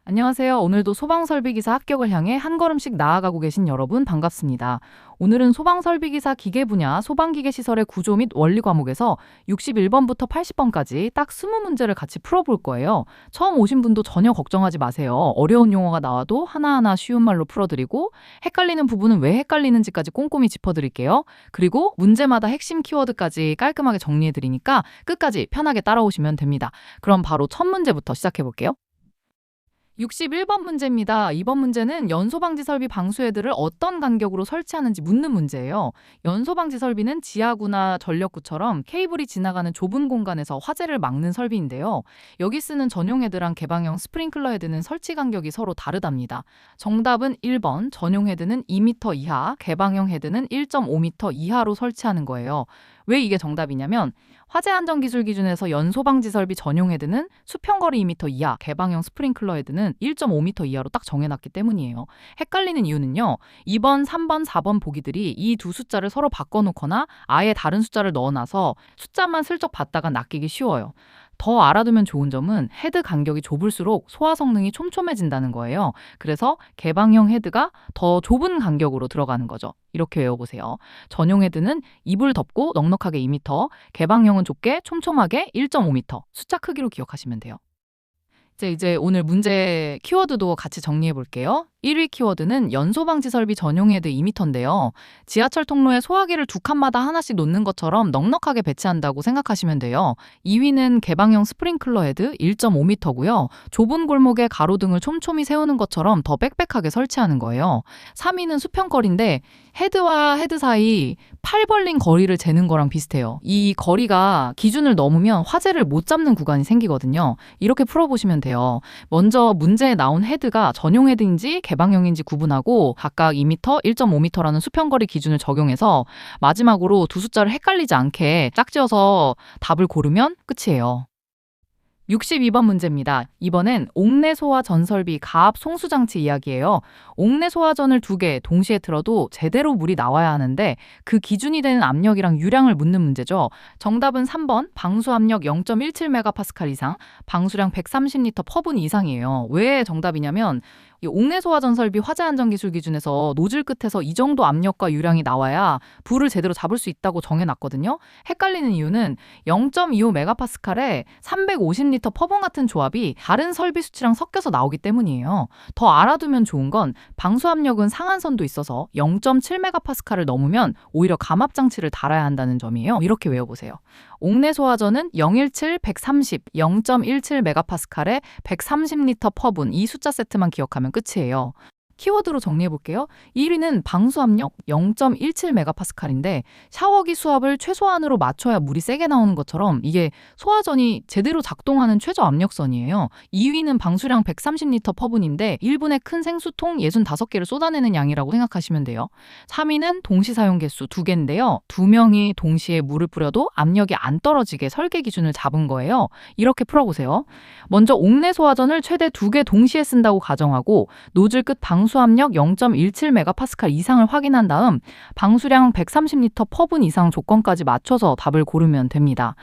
안녕하세요. 오늘도 소방설비기사 합격을 향해 한 걸음씩 나아가고 계신 여러분 반갑습니다. 오늘은 소방설비기사 기계 분야 소방기계시설의 구조 및 원리 과목에서 61번부터 80번까지 딱 20문제를 같이 풀어볼 거예요. 처음 오신 분도 전혀 걱정하지 마세요. 어려운 용어가 나와도 하나하나 쉬운 말로 풀어드리고 헷갈리는 부분은 왜 헷갈리는지까지 꼼꼼히 짚어드릴게요. 그리고 문제마다 핵심 키워드까지 깔끔하게 정리해드리니까 끝까지 편하게 따라오시면 됩니다. 그럼 바로 첫 문제부터 시작해볼게요. 61번 문제입니다. 이번 문제는 연소방지 설비 방수헤드를 어떤 간격으로 설치하는지 묻는 문제예요. 연소방지 설비는 지하구나 전력구처럼 케이블이 지나가는 좁은 공간에서 화재를 막는 설비인데요. 여기 쓰는 전용 헤드랑 개방형 스프링클러 헤드는 설치 간격이 서로 다르답니다. 정답은 1번, 전용 헤드는 2m 이하, 개방형 헤드는 1.5m 이하로 설치하는 거예요. 왜 이게 정답이냐면 화재 안전 기술 기준에서 연소방지 설비 전용 헤드는 수평거리 2m 이하, 개방형 스프링클러 헤드는 1.5m 이하로 딱 정해놨기 때문이에요. 헷갈리는 이유는요. 2번, 3번, 4번 보기들이 이 두 숫자를 서로 바꿔놓거나 아예 다른 숫자를 넣어놔서 숫자만 슬쩍 봤다가 낚이기 쉬워요. 더 알아두면 좋은 점은 헤드 간격이 좁을수록 소화 성능이 촘촘해진다는 거예요. 그래서 개방형 헤드가 더 좁은 간격으로 들어가는 거죠. 이렇게 외워보세요. 전용 헤드는 이불 덮고 넉넉하게 2m, 개방형은 좁게 촘촘하게 1.5m. 숫자 크기로 기억하시면 돼요. 이제 오늘 문제 키워드도 같이 정리해 볼게요. 1위 키워드는 연소방지 설비 전용 헤드 2m인데요. 지하철 통로에 소화기를 두 칸마다 하나씩 놓는 것처럼 넉넉하게 배치한다고 생각하시면 돼요. 2위는 개방형 스프링클러 헤드 1.5m고요. 좁은 골목에 가로등을 촘촘히 세우는 것처럼 더 빽빽하게 설치하는 거예요. 3위는 수평거리인데 헤드와 헤드 사이 팔 벌린 거리를 재는 거랑 비슷해요. 이 거리가 기준을 넘으면 화재를 못 잡는 구간이 생기거든요. 이렇게 풀어보시면 돼요. 먼저 문제에 나온 헤드가 전용 헤드인지 개방형인지 구분하고 각각 2m, 1.5m라는 수평거리 기준을 적용해서 마지막으로 두 숫자를 헷갈리지 않게 짝지어서 답을 고르면 끝이에요. 62번 문제입니다. 이번엔 옥내 소화 전설비 가압 송수장치 이야기예요. 옥내 소화전을 2개 동시에 틀어도 제대로 물이 나와야 하는데 그 기준이 되는 압력이랑 유량을 묻는 문제죠. 정답은 3번 방수 압력 0.17메가파스칼 이상, 방수량 130리터 퍼분 이상이에요. 왜 정답이냐면 이 옥내 소화전 설비 화재 안전 기술 기준에서 노즐 끝에서 이 정도 압력과 유량이 나와야 불을 제대로 잡을 수 있다고 정해놨거든요. 헷갈리는 이유는 0.25메가파스칼에 350리터 퍼분 같은 조합이 다른 설비 수치랑 섞여서 나오기 때문이에요. 더 알아두면 좋은 건 방수 압력은 상한선도 있어서 0.7메가파스칼을 넘으면 오히려 감압 장치를 달아야 한다는 점이에요. 이렇게 외워보세요. 옥내 소화전은 017, 130, 0.17메가파스칼에 130리터 퍼분 이 숫자 세트만 기억하면 끝이에요. 키워드로 정리해볼게요. 1위는 방수압력 0.17메가파스칼인데 샤워기 수압을 최소한으로 맞춰야 물이 세게 나오는 것처럼 이게 소화전이 제대로 작동하는 최저 압력선이에요. 2위는 방수량 130리터 퍼분인데 1분에 큰 생수통 65개를 쏟아내는 양이라고 생각하시면 돼요. 3위는 동시 사용 개수 2개인데요. 2명이 동시에 물을 뿌려도 압력이 안 떨어지게 설계 기준을 잡은 거예요. 이렇게 풀어보세요. 먼저 옥내 소화전을 최대 2개 동시에 쓴다고 가정하고 노즐 끝 방수압력 0.17메가파스칼 이상을 확인한 다음 방수량 130리터 퍼분 이상 조건까지 맞춰서 답을 고르면 됩니다.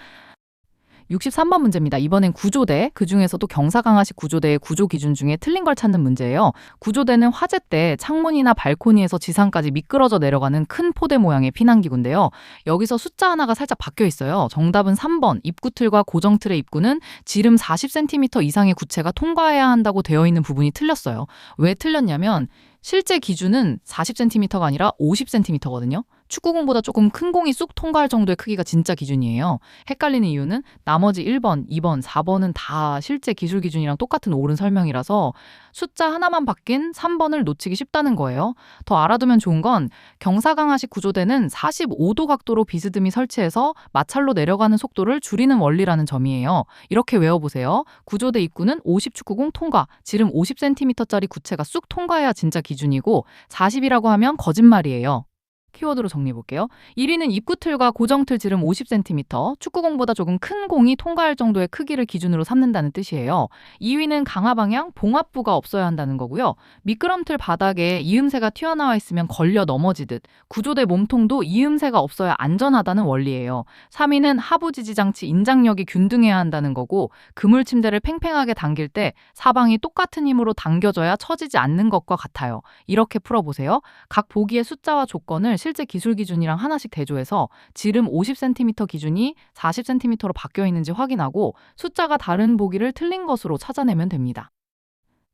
63번 문제입니다. 이번엔 구조대, 그중에서도 경사강화식 구조대의 구조 기준 중에 틀린 걸 찾는 문제예요. 구조대는 화재 때 창문이나 발코니에서 지상까지 미끄러져 내려가는 큰 포대 모양의 피난기구인데요. 여기서 숫자 하나가 살짝 바뀌어 있어요. 정답은 3번, 입구틀과 고정틀의 입구는 지름 40cm 이상의 구체가 통과해야 한다고 되어 있는 부분이 틀렸어요. 왜 틀렸냐면 실제 기준은 40cm가 아니라 50cm거든요. 축구공보다 조금 큰 공이 쑥 통과할 정도의 크기가 진짜 기준이에요. 헷갈리는 이유는 나머지 1번, 2번, 4번은 다 실제 기술 기준이랑 똑같은 옳은 설명이라서 숫자 하나만 바뀐 3번을 놓치기 쉽다는 거예요. 더 알아두면 좋은 건 경사강화식 구조대는 45도 각도로 비스듬히 설치해서 마찰로 내려가는 속도를 줄이는 원리라는 점이에요. 이렇게 외워보세요. 구조대 입구는 50축구공 통과, 지름 50cm짜리 구체가 쑥 통과해야 진짜 기준이고 40이라고 하면 거짓말이에요. 키워드로 정리해 볼게요. 1위는 입구 틀과 고정 틀 지름 50cm, 축구공보다 조금 큰 공이 통과할 정도의 크기를 기준으로 삼는다는 뜻이에요. 2위는 강화 방향, 봉합부가 없어야 한다는 거고요. 미끄럼틀 바닥에 이음새가 튀어나와 있으면 걸려 넘어지듯 구조대 몸통도 이음새가 없어야 안전하다는 원리예요. 3위는 하부 지지 장치 인장력이 균등해야 한다는 거고, 그물 침대를 팽팽하게 당길 때 사방이 똑같은 힘으로 당겨져야 처지지 않는 것과 같아요. 이렇게 풀어보세요. 각 보기의 숫자와 조건을 실제 기술 기준이랑 하나씩 대조해서 지름 50cm 기준이 40cm로 바뀌어 있는지 확인하고 숫자가 다른 보기를 틀린 것으로 찾아내면 됩니다.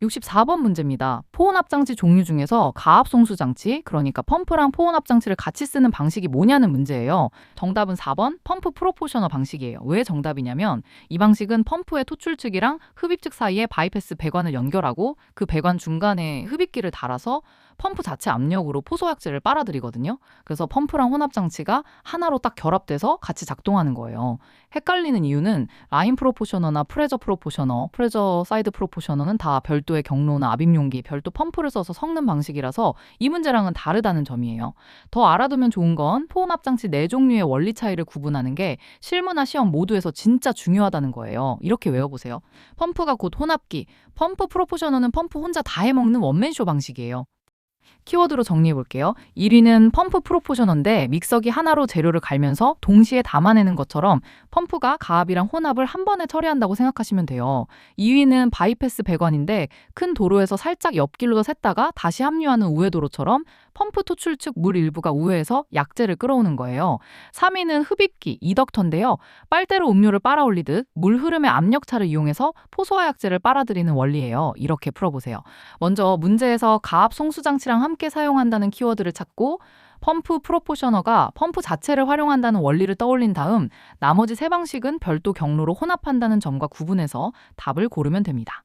64번 문제입니다. 포혼합장치 종류 중에서 가압송수장치, 그러니까 펌프랑 포혼합장치를 같이 쓰는 방식이 뭐냐는 문제예요. 정답은 4번 펌프 프로포셔너 방식이에요. 왜 정답이냐면 이 방식은 펌프의 토출측이랑 흡입측 사이에 바이패스 배관을 연결하고 그 배관 중간에 흡입기를 달아서 펌프 자체 압력으로 포소약제를 빨아들이거든요. 그래서 펌프랑 혼합장치가 하나로 딱 결합돼서 같이 작동하는 거예요. 헷갈리는 이유는 라인 프로포셔너나 프레저 프로포셔너, 프레저 사이드 프로포셔너는 다 별도의 경로나 압입 용기, 별도 펌프를 써서 섞는 방식이라서 이 문제랑은 다르다는 점이에요. 더 알아두면 좋은 건 포혼합장치 네 종류의 원리 차이를 구분하는 게 실무나 시험 모두에서 진짜 중요하다는 거예요. 이렇게 외워보세요. 펌프가 곧 혼합기, 펌프 프로포셔너는 펌프 혼자 다 해먹는 원맨쇼 방식이에요. 키워드로 정리해 볼게요. 1위는 펌프 프로포셔너인데 믹서기 하나로 재료를 갈면서 동시에 담아내는 것처럼 펌프가 가압이랑 혼합을 한 번에 처리한다고 생각하시면 돼요. 2위는 바이패스 배관인데 큰 도로에서 살짝 옆길로 샜다가 다시 합류하는 우회도로처럼 펌프 토출 측 물 일부가 우회해서 약재를 끌어오는 거예요. 3위는 흡입기, 이덕터인데요. 빨대로 음료를 빨아올리듯 물 흐름의 압력차를 이용해서 포소화 약재를 빨아들이는 원리예요. 이렇게 풀어보세요. 먼저 문제에서 가압 송수장치랑 함께 사용한다는 키워드를 찾고 펌프 프로포셔너가 펌프 자체를 활용한다는 원리를 떠올린 다음 나머지 세 방식은 별도 경로로 혼합한다는 점과 구분해서 답을 고르면 됩니다.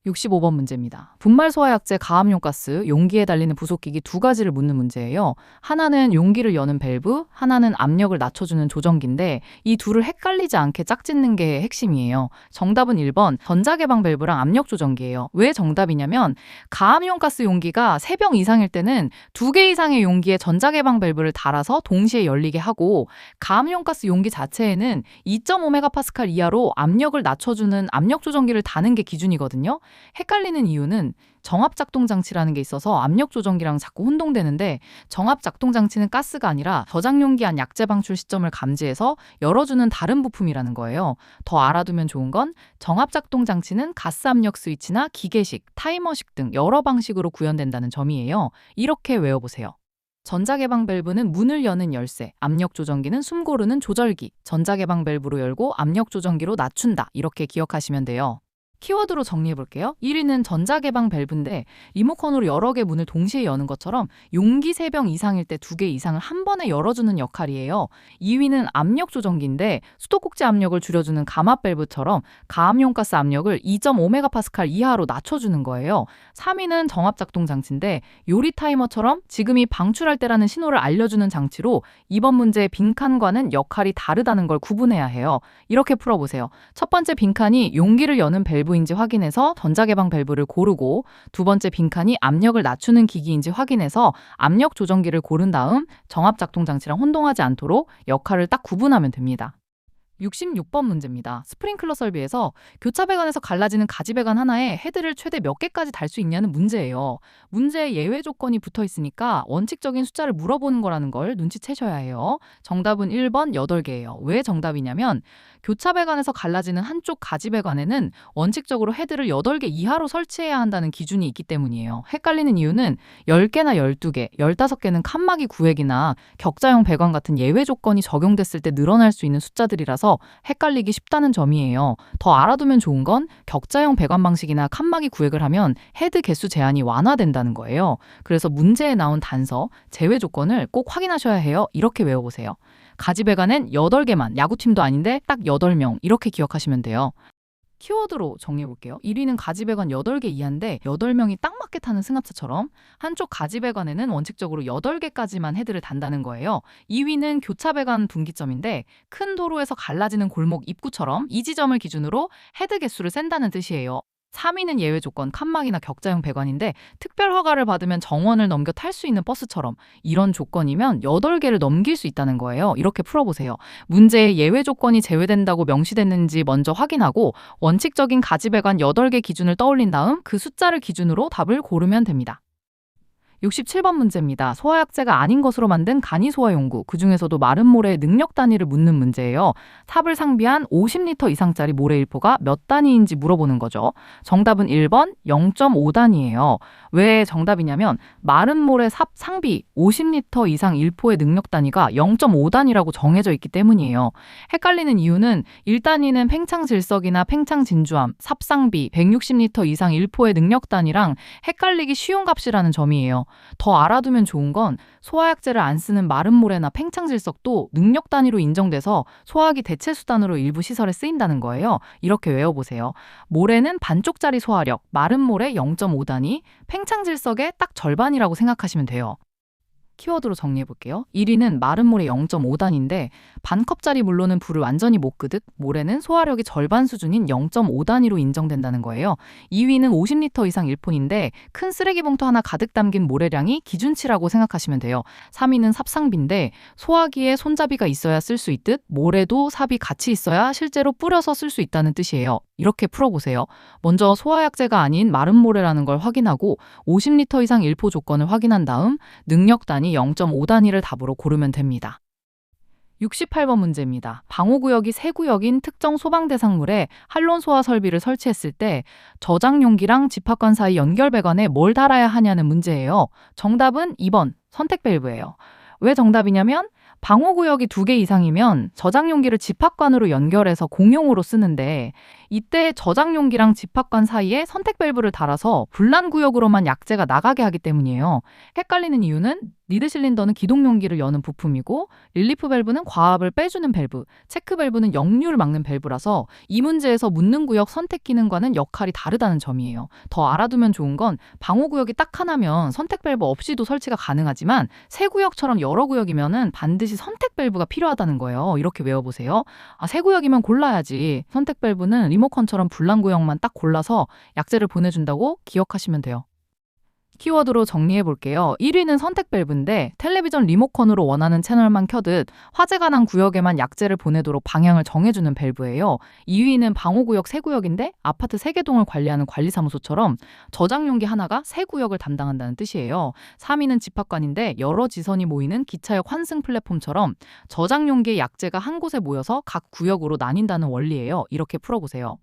65번 문제입니다. 분말 소화약제 가압용 가스, 용기에 달리는 부속기기 두 가지를 묻는 문제예요. 하나는 용기를 여는 밸브, 하나는 압력을 낮춰주는 조정기인데 이 둘을 헷갈리지 않게 짝짓는 게 핵심이에요. 정답은 1번 전자개방 밸브랑 압력 조정기예요. 왜 정답이냐면 가압용 가스 용기가 3병 이상일 때는 2개 이상의 용기에 전자개방 밸브를 달아서 동시에 열리게 하고, 가압용 가스 용기 자체에는 2.5메가파스칼 이하로 압력을 낮춰주는 압력 조정기를 다는 게 기준이거든요. 헷갈리는 이유는 정압작동장치라는 게 있어서 압력조정기랑 자꾸 혼동되는데, 정압작동장치는 가스가 아니라 저장용기 안 약재 방출 시점을 감지해서 열어주는 다른 부품이라는 거예요. 더 알아두면 좋은 건 정압작동장치는 가스압력 스위치나 기계식, 타이머식 등 여러 방식으로 구현된다는 점이에요. 이렇게 외워보세요. 전자개방 밸브는 문을 여는 열쇠, 압력 조정기는 숨 고르는 조절기, 전자개방 밸브로 열고 압력 조정기로 낮춘다. 이렇게 기억하시면 돼요. 키워드로 정리해 볼게요. 1위는 전자개방 밸브인데 리모컨으로 여러 개 문을 동시에 여는 것처럼 용기 3병 이상일 때 2개 이상을 한 번에 열어주는 역할이에요. 2위는 압력 조정기인데 수도꼭지 압력을 줄여주는 감압 밸브처럼 가압용 가스 압력을 2.5메가파스칼 이하로 낮춰주는 거예요. 3위는 정압작동 장치인데 요리 타이머처럼 지금이 방출할 때라는 신호를 알려주는 장치로 이번 문제의 빈칸과는 역할이 다르다는 걸 구분해야 해요. 이렇게 풀어보세요. 첫 번째 빈칸이 용기를 여는 밸브인지 확인해서 전자개방 밸브를 고르고, 두 번째 빈칸이 압력을 낮추는 기기인지 확인해서 압력 조정기를 고른 다음 정압작동 장치랑 혼동하지 않도록 역할을 딱 구분하면 됩니다. 66번 문제입니다. 스프링클러 설비에서 교차 배관에서 갈라지는 가지 배관 하나에 헤드를 최대 몇 개까지 달 수 있냐는 문제예요. 문제에 예외 조건이 붙어 있으니까 원칙적인 숫자를 물어보는 거라는 걸 눈치채셔야 해요. 정답은 1번 8개예요. 왜 정답이냐면 교차 배관에서 갈라지는 한쪽 가지 배관에는 원칙적으로 헤드를 8개 이하로 설치해야 한다는 기준이 있기 때문이에요. 헷갈리는 이유는 10개나 12개, 15개는 칸막이 구획이나 격자형 배관 같은 예외 조건이 적용됐을 때 늘어날 수 있는 숫자들이라서 헷갈리기 쉽다는 점이에요. 더 알아두면 좋은 건 격자형 배관 방식이나 칸막이 구획을 하면 헤드 개수 제한이 완화된다는 거예요. 그래서 문제에 나온 단서, 제외 조건을 꼭 확인하셔야 해요. 이렇게 외워보세요. 가지 배관엔 8개만, 야구팀도 아닌데 딱 8명, 이렇게 기억하시면 돼요. 키워드로 정리해볼게요. 1위는 가지 배관 8개 이하인데 8명이 딱 맞게 타는 승합차처럼 한쪽 가지 배관에는 원칙적으로 8개까지만 헤드를 단다는 거예요. 2위는 교차 배관 분기점인데 큰 도로에서 갈라지는 골목 입구처럼 이 지점을 기준으로 헤드 개수를 센다는 뜻이에요. 3위는 예외 조건, 칸막이나 격자형 배관인데 특별 허가를 받으면 정원을 넘겨 탈 수 있는 버스처럼 이런 조건이면 8개를 넘길 수 있다는 거예요. 이렇게 풀어보세요. 문제의 예외 조건이 제외된다고 명시됐는지 먼저 확인하고 원칙적인 가지 배관 8개 기준을 떠올린 다음 그 숫자를 기준으로 답을 고르면 됩니다. 67번 문제입니다. 소화약제가 아닌 것으로 만든 간이 소화 용구, 그중에서도 마른 모래의 능력 단위를 묻는 문제예요. 삽을 상비한 50리터 이상짜리 모래 일포가 몇 단위인지 물어보는 거죠. 정답은 1번 0.5단위예요. 왜 정답이냐면 마른 모래 삽 상비 50리터 이상 일포의 능력 단위가 0.5단위라고 정해져 있기 때문이에요. 헷갈리는 이유는 1단위는 팽창질석이나 팽창진주암, 삽 상비 160리터 이상 일포의 능력 단위랑 헷갈리기 쉬운 값이라는 점이에요. 더 알아두면 좋은 건 소화약제를 안 쓰는 마른 모래나 팽창질석도 능력 단위로 인정돼서 소화기 대체 수단으로 일부 시설에 쓰인다는 거예요. 이렇게 외워보세요. 모래는 반쪽짜리 소화력, 마른 모래 0.5단위, 팽창질석의 딱 절반이라고 생각하시면 돼요. 키워드로 정리해볼게요. 1위는 마른 모래 0.5단위인데 반컵짜리 물로는 불을 완전히 못 끄듯 모래는 소화력이 절반 수준인 0.5단위로 인정된다는 거예요. 2위는 50리터 이상 일폰인데 큰 쓰레기 봉투 하나 가득 담긴 모래량이 기준치라고 생각하시면 돼요. 3위는 삽상비인데 소화기에 손잡이가 있어야 쓸 수 있듯 모래도 삽이 같이 있어야 실제로 뿌려서 쓸 수 있다는 뜻이에요. 이렇게 풀어보세요. 먼저 소화약제가 아닌 마른 모래라는 걸 확인하고 50리터 이상 일포 조건을 확인한 다음 능력 단위 0.5단위를 답으로 고르면 됩니다. 68번 문제입니다. 방호구역이 세 구역인 특정 소방대상물에 한론 소화 설비를 설치했을 때 저장 용기랑 집합관 사이 연결 배관에 뭘 달아야 하냐는 문제예요. 정답은 2번 선택 밸브예요. 왜 정답이냐면 방호구역이 2개 이상이면 저장용기를 집합관으로 연결해서 공용으로 쓰는데 이때 저장용기랑 집합관 사이에 선택 밸브를 달아서 분란구역으로만 약재가 나가게 하기 때문이에요. 헷갈리는 이유는 리드 실린더는 기동용기를 여는 부품이고 릴리프 밸브는 과압을 빼주는 밸브, 체크 밸브는 역류를 막는 밸브라서 이 문제에서 묻는 구역 선택 기능과는 역할이 다르다는 점이에요. 더 알아두면 좋은 건 방호구역이 딱 하나면 선택 밸브 없이도 설치가 가능하지만 세 구역처럼 여러 구역이면은 반드시 선택 밸브가 필요하다는 거예요. 이렇게 외워보세요. 세 구역이면 골라야지. 선택 밸브는 리모컨처럼 분란 구역만 딱 골라서 약재를 보내준다고 기억하시면 돼요. 키워드로 정리해 볼게요. 1위는 선택 밸브인데 텔레비전 리모컨으로 원하는 채널만 켜듯 화재가 난 구역에만 약재를 보내도록 방향을 정해주는 밸브예요. 2위는 방호구역 3구역인데 아파트 3개 동을 관리하는 관리사무소처럼 저장용기 하나가 3구역을 담당한다는 뜻이에요. 3위는 집합관인데 여러 지선이 모이는 기차역 환승 플랫폼처럼 저장용기의 약재가 한 곳에 모여서 각 구역으로 나뉜다는 원리예요. 이렇게 풀어보세요.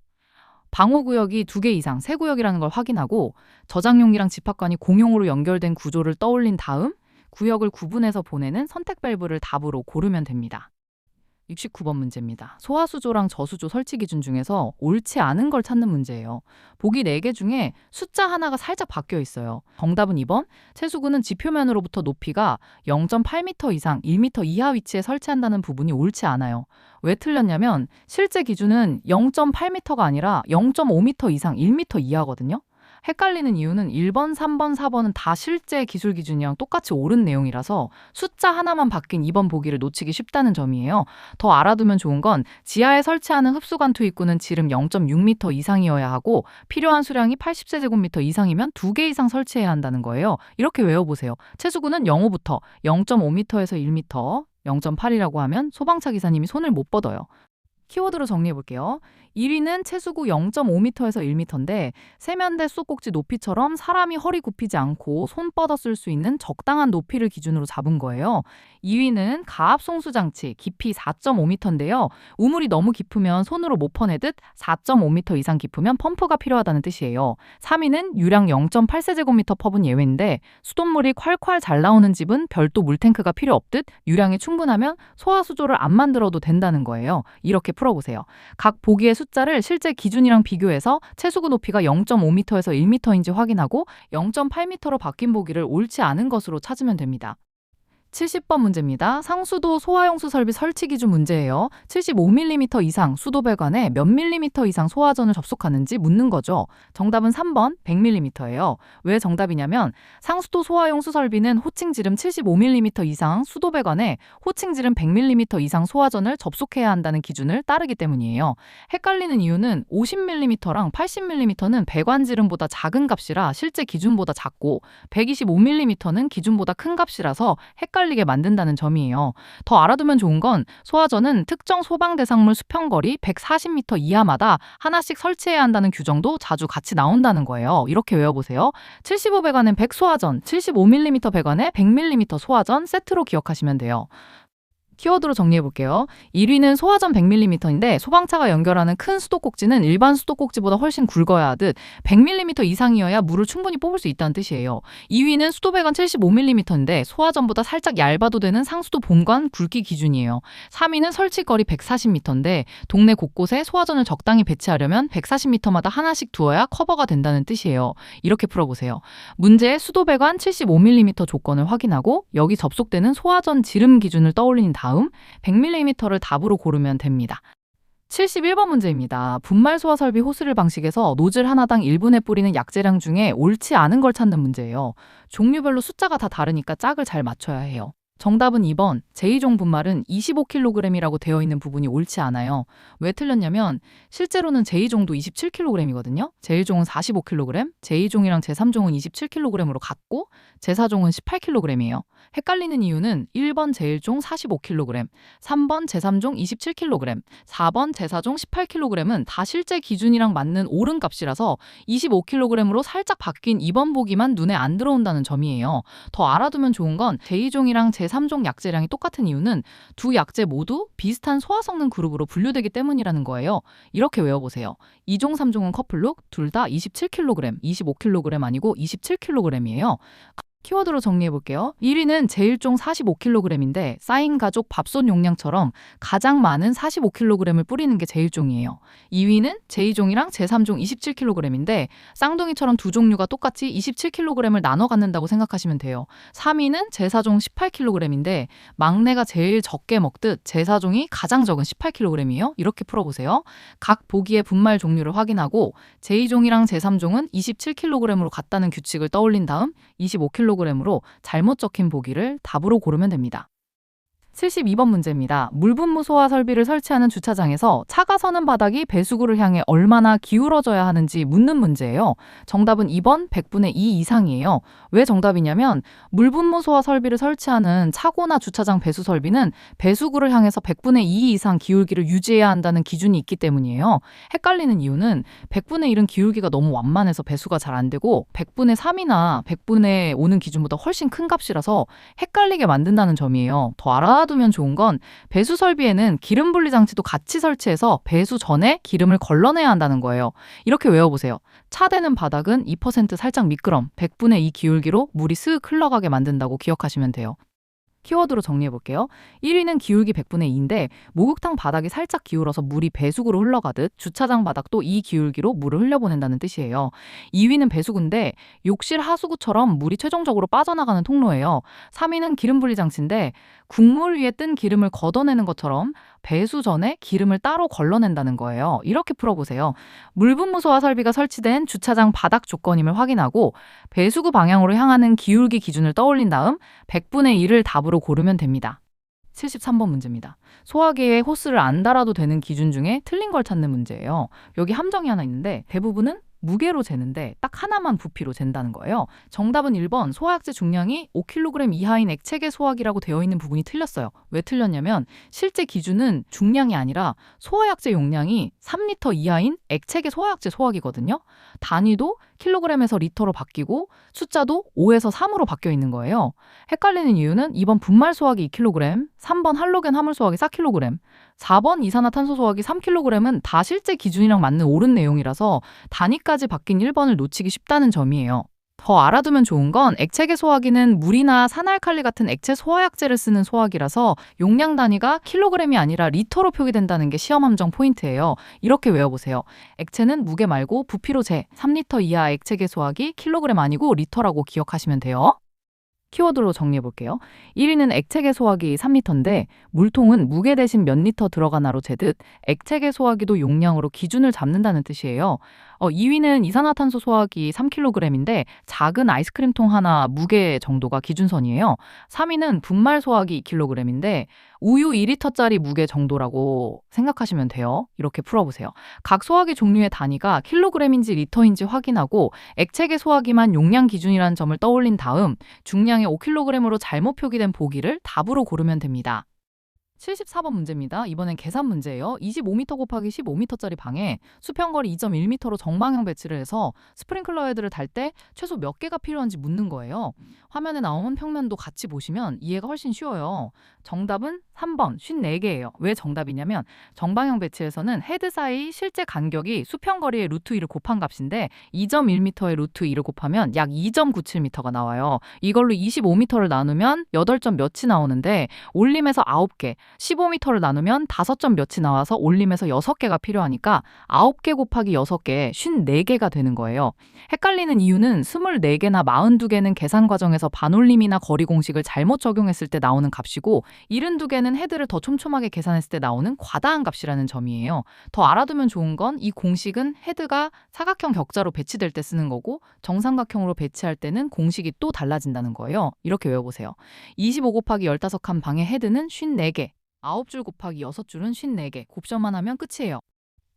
방호구역이 2개 이상, 3구역이라는 걸 확인하고 저장용기랑 집합관이 공용으로 연결된 구조를 떠올린 다음 구역을 구분해서 보내는 선택 밸브를 답으로 고르면 됩니다. 69번 문제입니다. 소화수조랑 저수조 설치 기준 중에서 옳지 않은 걸 찾는 문제예요. 보기 4개 중에 숫자 하나가 살짝 바뀌어 있어요. 정답은 2번. 채수구는 지표면으로부터 높이가 0.8m 이상, 1m 이하 위치에 설치한다는 부분이 옳지 않아요. 왜 틀렸냐면 실제 기준은 0.8m가 아니라 0.5m 이상, 1m 이하거든요. 헷갈리는 이유는 1번, 3번, 4번은 다 실제 기술 기준이랑 똑같이 옳은 내용이라서 숫자 하나만 바뀐 2번 보기를 놓치기 쉽다는 점이에요. 더 알아두면 좋은 건 지하에 설치하는 흡수관 투입구는 지름 0.6m 이상이어야 하고 필요한 수량이 80세제곱미터 이상이면 2개 이상 설치해야 한다는 거예요. 이렇게 외워보세요. 채수구는 0호부터 0.5m에서 1m, 0.8이라고 하면 소방차 기사님이 손을 못 뻗어요. 키워드로 정리해 볼게요. 1위는 채수구 0.5m에서 1m인데 세면대 수도꼭지 높이처럼 사람이 허리 굽히지 않고 손 뻗어 쓸 수 있는 적당한 높이를 기준으로 잡은 거예요. 2위는 가압 송수 장치 깊이 4.5m인데요. 우물이 너무 깊으면 손으로 못 퍼내듯 4.5m 이상 깊으면 펌프가 필요하다는 뜻이에요. 3위는 유량 0.8세제곱미터 펍은 예외인데 수돗물이 콸콸 잘 나오는 집은 별도 물탱크가 필요 없듯 유량이 충분하면 소화수조를 안 만들어도 된다는 거예요. 이렇게 풀어보세요. 각 보기의 숫자를 실제 기준이랑 비교해서 채수구 높이가 0.5m에서 1m인지 확인하고 0.8m로 바뀐 보기를 옳지 않은 것으로 찾으면 됩니다. 70번 문제입니다. 상수도 소화용수 설비 설치 기준 문제예요. 75mm 이상 수도 배관에 몇 밀리미터 이상 소화전을 접속하는지 묻는 거죠. 정답은 3번 100mm예요. 왜 정답이냐면 상수도 소화용수 설비는 호칭 지름 75mm 이상 수도 배관에 호칭 지름 100mm 이상 소화전을 접속해야 한다는 기준을 따르기 때문이에요. 헷갈리는 이유는 50mm랑 80mm는 배관 지름보다 작은 값이라 실제 기준보다 작고 125mm는 기준보다 큰 값이라서 헷갈리게 만든다는 점이에요. 더 알아두면 좋은 건 소화전은 특정 소방 대상물 수평거리 140m 이하마다 하나씩 설치해야 한다는 규정도 자주 같이 나온다는 거예요. 이렇게 외워보세요. 75 배관엔 100 소화전, 75mm 배관에 100mm 소화전 세트로 기억하시면 돼요. 키워드로 정리해볼게요. 1위는 소화전 100mm인데 소방차가 연결하는 큰 수도꼭지는 일반 수도꼭지보다 훨씬 굵어야 하듯 100mm 이상이어야 물을 충분히 뽑을 수 있다는 뜻이에요. 2위는 수도배관 75mm인데 소화전보다 살짝 얇아도 되는 상수도 본관 굵기 기준이에요. 3위는 설치거리 140m인데 동네 곳곳에 소화전을 적당히 배치하려면 140m마다 하나씩 두어야 커버가 된다는 뜻이에요. 이렇게 풀어보세요. 문제의 수도배관 75mm 조건을 확인하고 여기 접속되는 소화전 지름 기준을 떠올린 다음 100mm를 답으로 고르면 됩니다. 71번 문제입니다. 분말 소화 설비 호스를 방식에서 노즐 하나당 1분에 뿌리는 약재량 중에 옳지 않은 걸 찾는 문제예요. 종류별로 숫자가 다 다르니까 짝을 잘 맞춰야 해요. 정답은 2번 제2종 분말은 25kg이라고 되어 있는 부분이 옳지 않아요. 왜 틀렸냐면 실제로는 제2종도 27kg이거든요. 제1종은 45kg, 제2종이랑 제3종은 27kg으로 같고 제4종은 18kg이에요. 헷갈리는 이유는 1번 제1종 45kg, 3번 제3종 27kg, 4번 제4종 18kg은 다 실제 기준이랑 맞는 옳은 값이라서 25kg으로 살짝 바뀐 2번 보기만 눈에 안 들어온다는 점이에요. 더 알아두면 좋은 건 제2종이랑 제3종 약재량이 똑같은 이유는 두 약재 모두 비슷한 소화 성능 그룹으로 분류되기 때문이라는 거예요. 이렇게 외워보세요. 2종, 3종은 커플룩, 둘 다 27kg, 25kg 아니고 27kg이에요. 키워드로 정리해볼게요. 1위는 제1종 45kg인데 쌓인 가족 밥솥 용량처럼 가장 많은 45kg을 뿌리는 게 제1종이에요. 2위는 제2종이랑 제3종 27kg인데 쌍둥이처럼 두 종류가 똑같이 27kg을 나눠 갖는다고 생각하시면 돼요. 3위는 제4종 18kg인데 막내가 제일 적게 먹듯 제4종이 가장 적은 18kg이에요. 이렇게 풀어보세요. 각 보기의 분말 종류를 확인하고 제2종이랑 제3종은 27kg으로 같다는 규칙을 떠올린 다음 25kg으로 잘못 적힌 보기를 답으로 고르면 됩니다. 72번 문제입니다. 물분무 소화 설비를 설치하는 주차장에서 차가 서는 바닥이 배수구를 향해 얼마나 기울어져야 하는지 묻는 문제예요. 정답은 2번 100분의 2 이상이에요. 왜 정답이냐면 물분무 소화 설비를 설치하는 차고나 주차장 배수 설비는 배수구를 향해서 100분의 2 이상 기울기를 유지해야 한다는 기준이 있기 때문이에요. 헷갈리는 이유는 100분의 1은 기울기가 너무 완만해서 배수가 잘 안 되고 100분의 3이나 100분의 5는 기준보다 훨씬 큰 값이라서 헷갈리게 만든다는 점이에요. 더 알아두면 좋은 건 배수 설비에는 기름 분리 장치도 같이 설치해서 배수 전에 기름을 걸러내야 한다는 거예요. 이렇게 외워보세요. 차대는 바닥은 2% 살짝 미끄럼, 100분의 2 기울기로 물이 쓱 흘러가게 만든다고 기억하시면 돼요. 키워드로 정리해볼게요. 1위는 기울기 100분의 2인데 목욕탕 바닥이 살짝 기울어서 물이 배수구로 흘러가듯 주차장 바닥도 이 기울기로 물을 흘려보낸다는 뜻이에요. 2위는 배수구인데 욕실 하수구처럼 물이 최종적으로 빠져나가는 통로예요. 3위는 기름 분리 장치인데 국물 위에 뜬 기름을 걷어내는 것처럼 배수 전에 기름을 따로 걸러낸다는 거예요. 이렇게 풀어보세요. 물분무 소화 설비가 설치된 주차장 바닥 조건임을 확인하고 배수구 방향으로 향하는 기울기 기준을 떠올린 다음 100분의 1을 답으로 고르면 됩니다. 73번 문제입니다. 소화기에 호스를 안 달아도 되는 기준 중에 틀린 걸 찾는 문제예요. 여기 함정이 하나 있는데 대부분은 무게로 재는데 딱 하나만 부피로 잰다는 거예요. 정답은 1번 소화약재 중량이 5kg 이하인 액체계 소화기라고 되어 있는 부분이 틀렸어요. 왜 틀렸냐면 실제 기준은 중량이 아니라 소화약재 용량이 3리터 이하인 액체계 소화약재 소화기거든요. 단위도 킬로그램에서 리터로 바뀌고 숫자도 5에서 3으로 바뀌어 있는 거예요. 헷갈리는 이유는 2번 분말 소화기 2kg, 3번 할로겐 화물 소화기 4kg, 4번 이산화탄소 소화기 3kg은 다 실제 기준이랑 맞는 옳은 내용이라서 단위까지 바뀐 1번을 놓치기 쉽다는 점이에요. 더 알아두면 좋은 건 액체계 소화기는 물이나 산알칼리 같은 액체 소화약재를 쓰는 소화기라서 용량 단위가 킬로그램이 아니라 리터로 표기된다는 게 시험 함정 포인트예요. 이렇게 외워보세요. 액체는 무게 말고 부피로 재, 3리터 이하 액체계 소화기 킬로그램 아니고 리터라고 기억하시면 돼요. 키워드로 정리해 볼게요. 1위는 액체계 소화기 3리터인데 물통은 무게 대신 몇 리터 들어가나로 재듯 액체계 소화기도 용량으로 기준을 잡는다는 뜻이에요. 2위는 이산화탄소 소화기 3kg인데 작은 아이스크림통 하나 무게 정도가 기준선이에요. 3위는 분말 소화기 2kg인데 우유 2리터짜리 무게 정도라고 생각하시면 돼요. 이렇게 풀어보세요. 각 소화기 종류의 단위가 킬로그램인지 리터인지 확인하고 액체계 소화기만 용량 기준이라는 점을 떠올린 다음 중량의 5kg으로 잘못 표기된 보기를 답으로 고르면 됩니다. 74번 문제입니다. 이번엔 계산 문제예요. 25m 곱하기 15m짜리 방에 수평거리 2.1m로 정방향 배치를 해서 스프링클러 헤드를 달 때 최소 몇 개가 필요한지 묻는 거예요. 화면에 나오는 평면도 같이 보시면 이해가 훨씬 쉬워요. 정답은 3번 54개예요. 왜 정답이냐면 정방향 배치에서는 헤드 사이 실제 간격이 수평거리의 루트 2를 곱한 값인데 2.1m의 루트 2를 곱하면 약 2.97m가 나와요. 이걸로 25m를 나누면 8점 몇이 나오는데 올림에서 9개 15m를 나누면 5점 몇이 나와서 올림에서 6개가 필요하니까 9개 곱하기 6개 54개가 되는 거예요. 헷갈리는 이유는 24개나 42개는 계산 과정에서 반올림이나 거리 공식을 잘못 적용했을 때 나오는 값이고 72개는 헤드를 더 촘촘하게 계산했을 때 나오는 과다한 값이라는 점이에요. 더 알아두면 좋은 건 이 공식은 헤드가 사각형 격자로 배치될 때 쓰는 거고 정삼각형으로 배치할 때는 공식이 또 달라진다는 거예요. 이렇게 외워보세요. 25 곱하기 15칸 방의 헤드는 54개. 9줄 곱하기 6줄은 54개. 곱셈만 하면 끝이에요.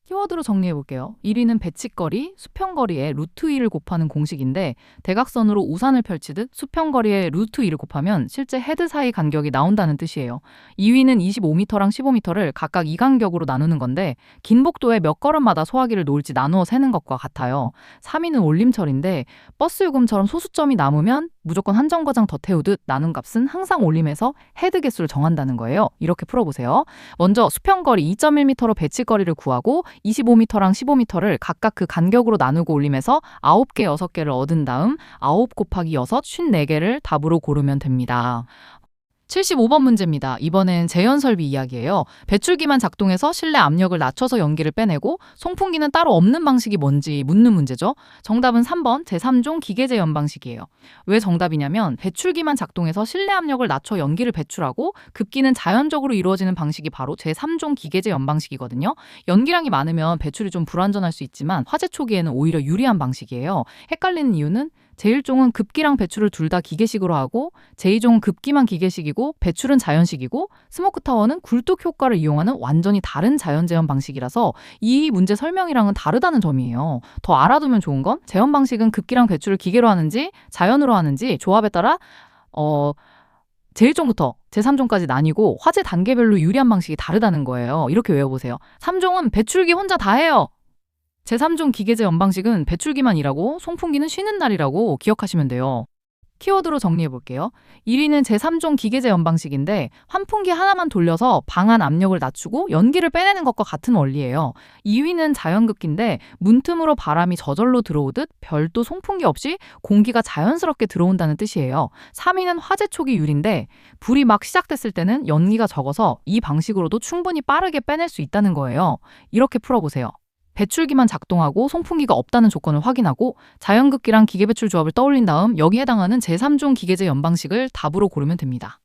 키워드로 정리해 볼게요. 1위는 배치거리, 수평거리에 루트 2를 곱하는 공식인데 대각선으로 우산을 펼치듯 수평거리에 루트 2를 곱하면 실제 헤드 사이 간격이 나온다는 뜻이에요. 2위는 25m랑 15m를 각각 이 간격으로 나누는 건데 긴 복도에 몇 걸음마다 소화기를 놓을지 나누어 세는 것과 같아요. 3위는 올림철인데 버스 요금처럼 소수점이 남으면 무조건 한 정거장 더 태우듯 나눈 값은 항상 올림에서 헤드 개수를 정한다는 거예요. 이렇게 풀어보세요. 먼저 수평거리 2.1m로 배치거리를 구하고 25m랑 15m를 각각 그 간격으로 나누고 올림해서 9개, 6개를 얻은 다음 9 곱하기 6, 54개를 답으로 고르면 됩니다. 75번 문제입니다. 이번엔 제연 설비 이야기예요. 배출기만 작동해서 실내 압력을 낮춰서 연기를 빼내고 송풍기는 따로 없는 방식이 뭔지 묻는 문제죠. 정답은 3번 제3종 기계제연 방식이에요. 왜 정답이냐면 배출기만 작동해서 실내 압력을 낮춰 연기를 배출하고 급기는 자연적으로 이루어지는 방식이 바로 제3종 기계제연 방식이거든요. 연기량이 많으면 배출이 좀 불안전할 수 있지만 화재 초기에는 오히려 유리한 방식이에요. 헷갈리는 이유는 제1종은 급기랑 배출을 둘 다 기계식으로 하고 제2종은 급기만 기계식이고 배출은 자연식이고 스모크타워는 굴뚝 효과를 이용하는 완전히 다른 자연제연 방식이라서 이 문제 설명이랑은 다르다는 점이에요. 더 알아두면 좋은 건 제연 방식은 급기랑 배출을 기계로 하는지 자연으로 하는지 조합에 따라 제1종부터 제3종까지 나뉘고 화재 단계별로 유리한 방식이 다르다는 거예요. 이렇게 외워보세요. 3종은 배출기 혼자 다 해요. 제3종 기계제 연방식은 배출기만 일하고 송풍기는 쉬는 날이라고 기억하시면 돼요. 키워드로 정리해 볼게요. 1위는 제3종 기계제 연방식인데 환풍기 하나만 돌려서 방 안 압력을 낮추고 연기를 빼내는 것과 같은 원리예요. 2위는 자연급기인데 문틈으로 바람이 저절로 들어오듯 별도 송풍기 없이 공기가 자연스럽게 들어온다는 뜻이에요. 3위는 화재 초기 유리인데 불이 막 시작됐을 때는 연기가 적어서 이 방식으로도 충분히 빠르게 빼낼 수 있다는 거예요. 이렇게 풀어보세요. 배출기만 작동하고 송풍기가 없다는 조건을 확인하고 자연급기랑 기계배출 조합을 떠올린 다음 여기에 해당하는 제3종 기계제 연방식을 답으로 고르면 됩니다.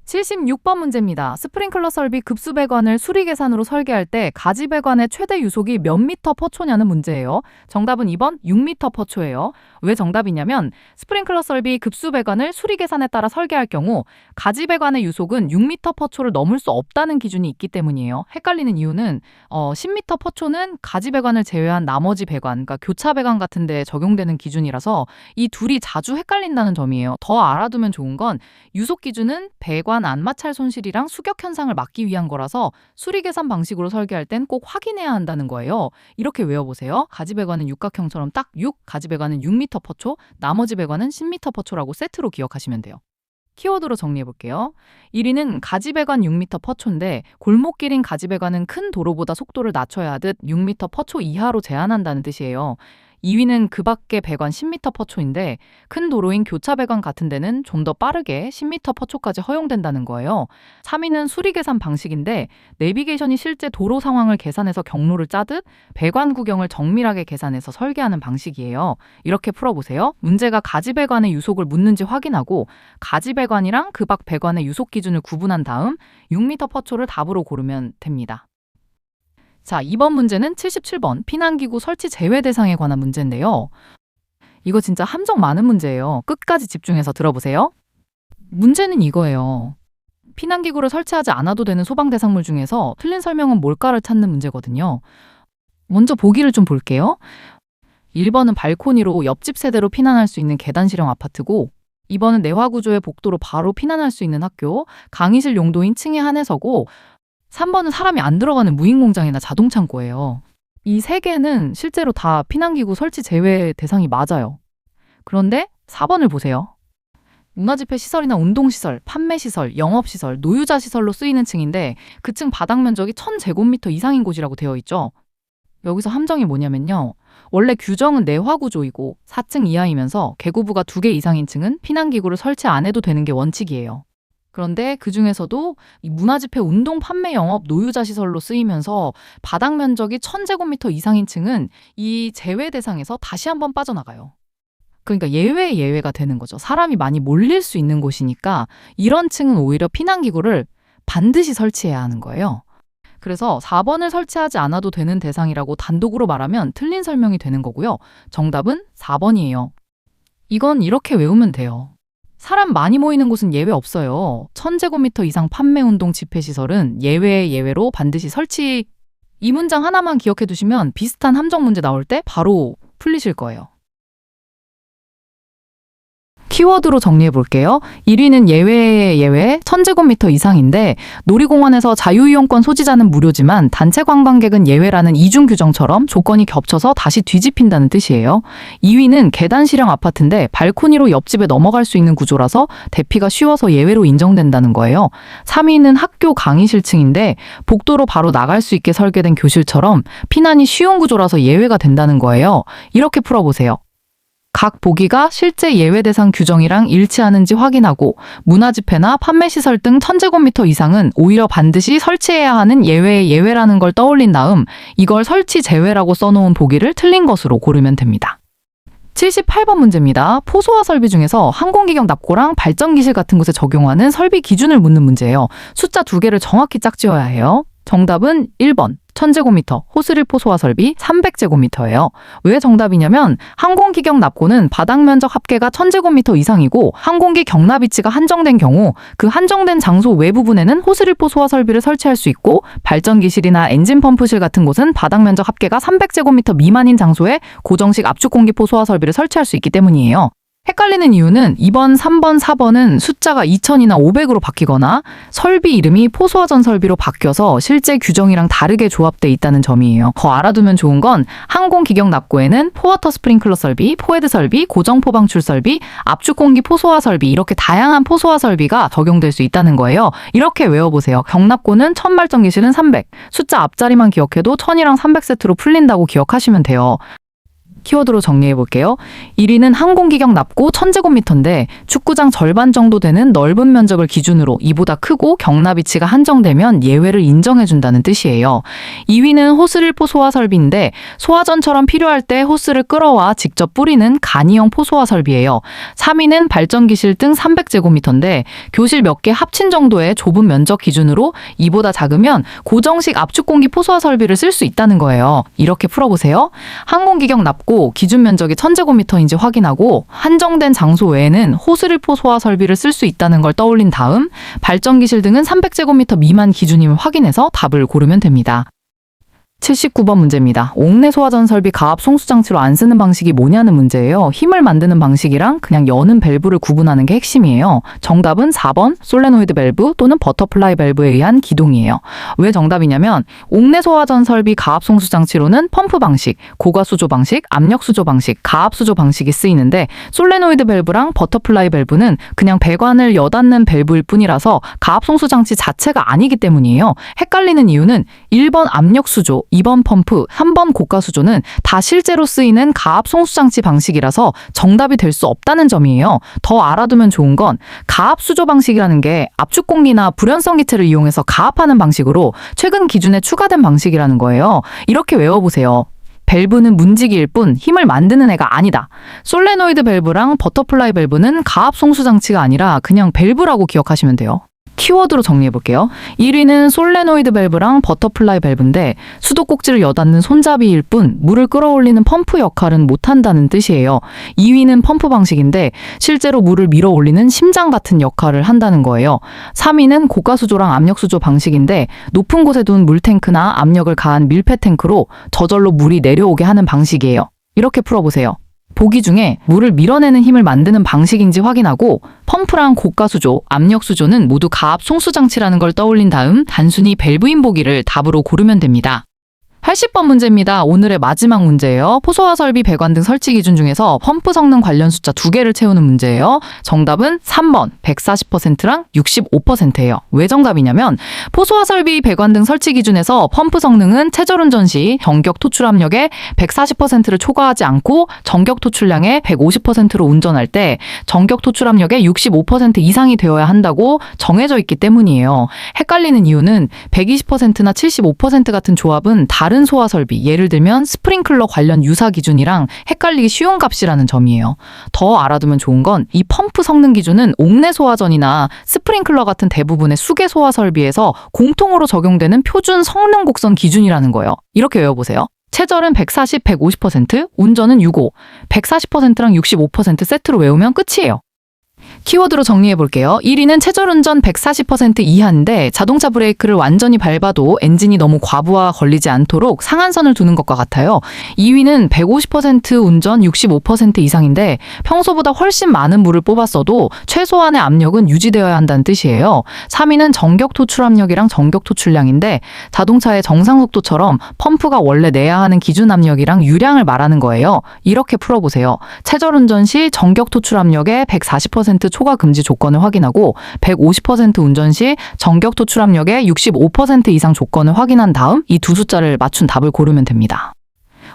76번 문제입니다. 스프링클러 설비 급수배관을 수리 계산으로 설계할 때 가지배관의 최대 유속이 몇 미터 퍼 초냐는 문제예요. 정답은 2번 6미터 퍼 초예요. 왜 정답이냐면 스프링클러 설비 급수배관을 수리 계산에 따라 설계할 경우 가지배관의 유속은 6미터 퍼 초를 넘을 수 없다는 기준이 있기 때문이에요. 헷갈리는 이유는 10미터 퍼 초는 가지배관을 제외한 나머지 배관, 그러니까 교차배관 같은 데 적용되는 기준이라서 이 둘이 자주 헷갈린다는 점이에요. 더 알아두면 좋은 건 유속 기준은 배관 안마찰 손실이랑 수격 현상을 막기 위한 거라서 수리 계산 방식으로 설계할 땐 꼭 확인해야 한다는 거예요. 이렇게 외워보세요. 가지배관은 육각형처럼 딱 6, 가지배관은 6m 퍼 초, 나머지 배관은 10m 퍼 초라고 세트로 기억하시면 돼요. 키워드로 정리해볼게요. 1위는 가지배관 6m 퍼 초인데 골목길인 가지배관은 큰 도로보다 속도를 낮춰야 하듯 6m 퍼 초 이하로 제한한다는 뜻이에요. 2위는 그 밖의 배관 10m 퍼초인데 큰 도로인 교차 배관 같은 데는 좀 더 빠르게 10m 퍼초까지 허용된다는 거예요. 3위는 수리 계산 방식인데 내비게이션이 실제 도로 상황을 계산해서 경로를 짜듯 배관 구경을 정밀하게 계산해서 설계하는 방식이에요. 이렇게 풀어보세요. 문제가 가지 배관의 유속을 묻는지 확인하고 가지 배관이랑 그 밖 배관의 유속 기준을 구분한 다음 6m 퍼초를 답으로 고르면 됩니다. 자, 이번 문제는 77번 피난기구 설치 제외 대상에 관한 문제인데요. 이거 진짜 함정 많은 문제예요. 끝까지 집중해서 들어보세요. 문제는 이거예요. 피난기구를 설치하지 않아도 되는 소방 대상물 중에서 틀린 설명은 뭘까를 찾는 문제거든요. 먼저 보기를 좀 볼게요. 1번은 발코니로 옆집 세대로 피난할 수 있는 계단실형 아파트고 2번은 내화구조의 복도로 바로 피난할 수 있는 학교, 강의실 용도인 층에 한해서고 3번은 사람이 안 들어가는 무인공장이나 자동창고예요. 이 세 개는 실제로 다 피난기구 설치 제외 대상이 맞아요. 그런데 4번을 보세요. 문화집회 시설이나 운동시설, 판매시설, 영업시설, 노유자 시설로 쓰이는 층인데 그 층 바닥 면적이 1000제곱미터 이상인 곳이라고 되어 있죠. 여기서 함정이 뭐냐면요. 원래 규정은 내화구조이고 4층 이하이면서 계고부가 2개 이상인 층은 피난기구를 설치 안 해도 되는 게 원칙이에요. 그런데 그중에서도 이 문화집회 운동 판매 영업 노유자 시설로 쓰이면서 바닥 면적이 1000제곱미터 이상인 층은 이 제외 대상에서 다시 한번 빠져나가요. 그러니까 예외가 되는 거죠. 사람이 많이 몰릴 수 있는 곳이니까 이런 층은 오히려 피난기구를 반드시 설치해야 하는 거예요. 그래서 4번을 설치하지 않아도 되는 대상이라고 단독으로 말하면 틀린 설명이 되는 거고요. 정답은 4번이에요. 이건 이렇게 외우면 돼요. 사람 많이 모이는 곳은 예외 없어요. 1000제곱미터 이상 판매운동 집회시설은 예외로 반드시 설치. 이 문장 하나만 기억해 두시면 비슷한 함정 문제 나올 때 바로 풀리실 거예요. 키워드로 정리해 볼게요. 1위는 예외 1000제곱미터 이상인데 놀이공원에서 자유이용권 소지자는 무료지만 단체 관광객은 예외라는 이중 규정처럼 조건이 겹쳐서 다시 뒤집힌다는 뜻이에요. 2위는 계단실형 아파트인데 발코니로 옆집에 넘어갈 수 있는 구조라서 대피가 쉬워서 예외로 인정된다는 거예요. 3위는 학교 강의실층인데 복도로 바로 나갈 수 있게 설계된 교실처럼 피난이 쉬운 구조라서 예외가 된다는 거예요. 이렇게 풀어보세요. 각 보기가 실제 예외 대상 규정이랑 일치하는지 확인하고 문화집회나 판매시설 등 1000제곱미터 이상은 오히려 반드시 설치해야 하는 예외라는 걸 떠올린 다음 이걸 설치 제외라고 써놓은 보기를 틀린 것으로 고르면 됩니다. 78번 문제입니다. 포소화 설비 중에서 항공기경 납고랑 발전기실 같은 곳에 적용하는 설비 기준을 묻는 문제예요. 숫자 2개를 정확히 짝지어야 해요. 정답은 1번 1000제곱미터 호스릴 포소화 설비 300제곱미터예요. 왜 정답이냐면 항공기경 납고는 바닥 면적 합계가 1000제곱미터 이상이고 항공기 격납 위치가 한정된 경우 그 한정된 장소 외부분에는 호스릴 포소화 설비를 설치할 수 있고 발전기실이나 엔진 펌프실 같은 곳은 바닥 면적 합계가 300제곱미터 미만인 장소에 고정식 압축 공기 포소화 설비를 설치할 수 있기 때문이에요. 헷갈리는 이유는 2번, 3번, 4번은 숫자가 2000이나 500으로 바뀌거나 설비 이름이 포소화전 설비로 바뀌어서 실제 규정이랑 다르게 조합돼 있다는 점이에요. 더 알아두면 좋은 건 항공기경 납고에는 포워터 스프링클러 설비, 포헤드 설비, 고정포 방출 설비, 압축공기 포소화 설비 이렇게 다양한 포소화 설비가 적용될 수 있다는 거예요. 이렇게 외워보세요. 경납고는 1000발전기실은 300, 숫자 앞자리만 기억해도 1000이랑 300세트로 풀린다고 기억하시면 돼요. 키워드로 정리해 볼게요. 1위는 항공기경 납고 1000제곱미터인데 축구장 절반 정도 되는 넓은 면적을 기준으로 이보다 크고 격납 위치가 한정되면 예외를 인정해 준다는 뜻이에요. 2위는 호스릴 포소화 설비인데 소화전처럼 필요할 때 호스를 끌어와 직접 뿌리는 간이형 포소화 설비예요. 3위는 발전기실 등 300제곱미터인데 교실 몇 개 합친 정도의 좁은 면적 기준으로 이보다 작으면 고정식 압축공기 포소화 설비를 쓸 수 있다는 거예요. 이렇게 풀어보세요. 항공기경 납고 기준 면적이 1000제곱미터인지 확인하고 한정된 장소 외에는 호스릴 포소화 설비를 쓸 수 있다는 걸 떠올린 다음 발전기실 등은 300제곱미터 미만 기준임을 확인해서 답을 고르면 됩니다. 79번 문제입니다. 옥내 소화전 설비 가압 송수장치로 안 쓰는 방식이 뭐냐는 문제예요. 힘을 만드는 방식이랑 그냥 여는 밸브를 구분하는 게 핵심이에요. 정답은 4번 솔레노이드 밸브 또는 버터플라이 밸브에 의한 기동이에요. 왜 정답이냐면 옥내 소화전 설비 가압 송수장치로는 펌프 방식, 고가수조 방식, 압력수조 방식, 가압수조 방식이 쓰이는데 솔레노이드 밸브랑 버터플라이 밸브는 그냥 배관을 여닫는 밸브일 뿐이라서 가압 송수장치 자체가 아니기 때문이에요. 헷갈리는 이유는 1번 압력수조 2번 펌프, 3번 고가수조는 다 실제로 쓰이는 가압 송수장치 방식이라서 정답이 될 수 없다는 점이에요. 더 알아두면 좋은 건 가압 수조 방식이라는 게 압축공기나 불연성 기체를 이용해서 가압하는 방식으로 최근 기준에 추가된 방식이라는 거예요. 이렇게 외워보세요. 밸브는 문지기일 뿐 힘을 만드는 애가 아니다. 솔레노이드 밸브랑 버터플라이 밸브는 가압 송수 장치가 아니라 그냥 밸브라고 기억하시면 돼요. 키워드로 정리해볼게요. 1위는 솔레노이드 밸브랑 버터플라이 밸브인데 수도꼭지를 여닫는 손잡이일 뿐 물을 끌어올리는 펌프 역할은 못한다는 뜻이에요. 2위는 펌프 방식인데 실제로 물을 밀어 올리는 심장 같은 역할을 한다는 거예요. 3위는 고가수조랑 압력수조 방식인데 높은 곳에 둔 물탱크나 압력을 가한 밀폐탱크로 저절로 물이 내려오게 하는 방식이에요. 이렇게 풀어보세요. 보기 중에 물을 밀어내는 힘을 만드는 방식인지 확인하고 펌프랑 고가수조, 압력수조는 모두 가압 송수장치라는 걸 떠올린 다음 단순히 밸브인 보기를 답으로 고르면 됩니다. 80번 문제입니다. 오늘의 마지막 문제예요. 포소화 설비 배관 등 설치 기준 중에서 펌프 성능 관련 숫자 2개를 채우는 문제예요. 정답은 3번 140%랑 65%예요. 왜 정답이냐면 포소화 설비 배관 등 설치 기준에서 펌프 성능은 최저운전 시 전격 토출 압력의 140%를 초과하지 않고 전격 토출량의 150%로 운전할 때 전격 토출 압력의 65% 이상이 되어야 한다고 정해져 있기 때문이에요. 헷갈리는 이유는 120%나 75% 같은 조합은 다른 소화 설비, 예를 들면 스프링클러 관련 유사 기준이랑 헷갈리기 쉬운 값이라는 점이에요. 더 알아두면 좋은 건 이 펌프 성능 기준은 옥내 소화전이나 스프링클러 같은 대부분의 수계 소화 설비에서 공통으로 적용되는 표준 성능 곡선 기준이라는 거예요. 이렇게 외워보세요. 최절은 140, 150%, 운전은 65, 140%랑 65% 세트로 외우면 끝이에요. 키워드로 정리해볼게요. 1위는 최저운전 140% 이하인데 자동차 브레이크를 완전히 밟아도 엔진이 너무 과부하 걸리지 않도록 상한선을 두는 것과 같아요. 2위는 150% 운전 65% 이상인데 평소보다 훨씬 많은 물을 뽑았어도 최소한의 압력은 유지되어야 한다는 뜻이에요. 3위는 전격 토출 압력이랑 전격 토출량인데 자동차의 정상 속도처럼 펌프가 원래 내야 하는 기준 압력이랑 유량을 말하는 거예요. 이렇게 풀어보세요. 최저운전 시 전격 토출 압력의 140% 초과 금지 조건을 확인하고 150% 운전 시 전격 토출 압력의 65% 이상 조건을 확인한 다음 이 두 숫자를 맞춘 답을 고르면 됩니다.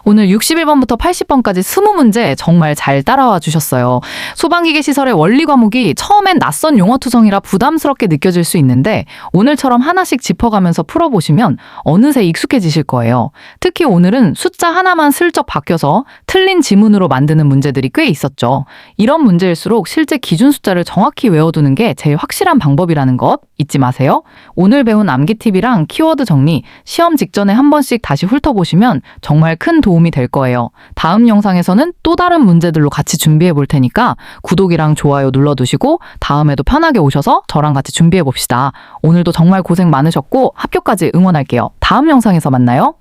오늘 61번부터 80번까지 20문제 정말 잘 따라와 주셨어요. 소방기계 시설의 원리 과목이 처음엔 낯선 용어투성이라 부담스럽게 느껴질 수 있는데 오늘처럼 하나씩 짚어가면서 풀어보시면 어느새 익숙해지실 거예요. 특히 오늘은 숫자 하나만 슬쩍 바뀌어서 틀린 지문으로 만드는 문제들이 꽤 있었죠. 이런 문제일수록 실제 기준 숫자를 정확히 외워두는 게 제일 확실한 방법이라는 것 잊지 마세요. 오늘 배운 암기 팁이랑 키워드 정리, 시험 직전에 한 번씩 다시 훑어보시면 정말 큰 도움이 될 거예요. 다음 영상에서는 또 다른 문제들로 같이 준비해 볼 테니까 구독이랑 좋아요 눌러두시고 다음에도 편하게 오셔서 저랑 같이 준비해 봅시다. 오늘도 정말 고생 많으셨고 합격까지 응원할게요. 다음 영상에서 만나요.